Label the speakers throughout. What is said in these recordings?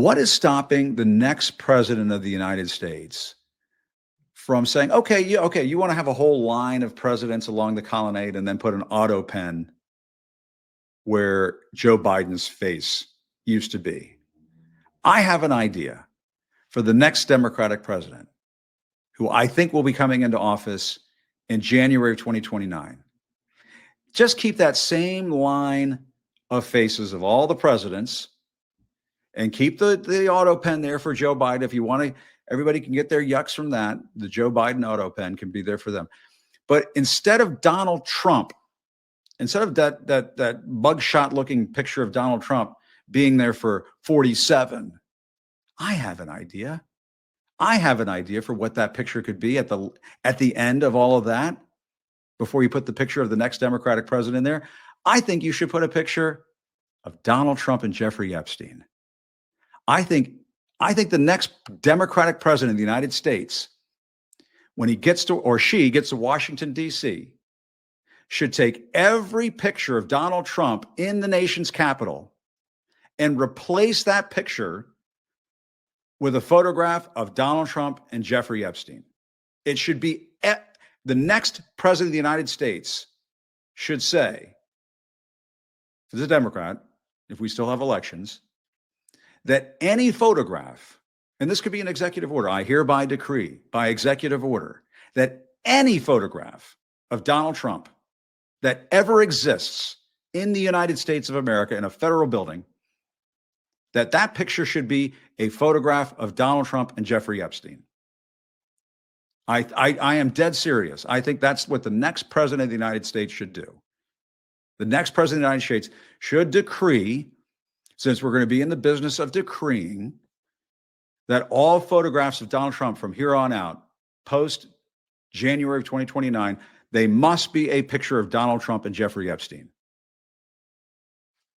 Speaker 1: What is stopping the next president of the United States from saying, okay, you want to have a whole line of presidents along the colonnade and then put an auto pen where Joe Biden's face used to be? I have an idea for the next Democratic president, who I think will be coming into office in January of 2029. Just keep that same line of faces of all the presidents and keep the auto pen there for Joe Biden. If you want to, everybody can get their yucks from that. The Joe Biden auto pen can be there for them. But instead of Donald Trump, instead of that mugshot looking picture of Donald Trump being there for 47, I have an idea. I have an idea for what that picture could be at the end of all of that. Before you put the picture of the next Democratic president in there, I think you should put a picture of Donald Trump and Jeffrey Epstein. I think the next Democratic president of the United States, when he gets to, or she gets to Washington, D.C., should take every picture of Donald Trump in the nation's capital and replace that picture with a photograph of Donald Trump and Jeffrey Epstein. It should be the next president of the United States should say, as a Democrat, if we still have elections, that any photograph, and this could be an executive order, I hereby decree by executive order, that any photograph of Donald Trump that ever exists in the United States of America in a federal building, that picture should be a photograph of Donald Trump and Jeffrey Epstein. I am dead serious. I think that's what the next president of the United States should do. The next president of the United States should decree, since we're going to be in the business of decreeing, that all photographs of Donald Trump from here on out, post January of 2029, they must be a picture of Donald Trump and Jeffrey Epstein.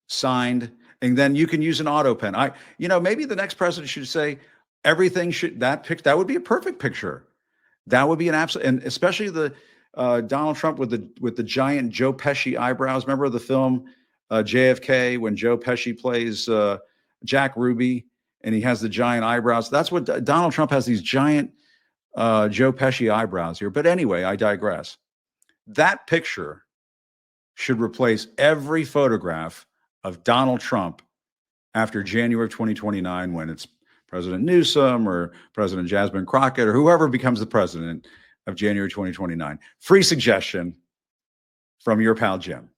Speaker 1: Signed, and then you can use an auto pen. Maybe the next president should say everything should, that would be a perfect picture. That would be an absolute, and especially the Donald Trump with the giant Joe Pesci eyebrows. Remember the film JFK, when Joe Pesci plays Jack Ruby and he has the giant eyebrows? That's what Donald Trump has, these giant Joe Pesci eyebrows here. But anyway, I digress. That picture should replace every photograph of Donald Trump after January of 2029, when it's President Newsom or President Jasmine Crockett or whoever becomes the president of January 2029. Free suggestion from your pal Jim.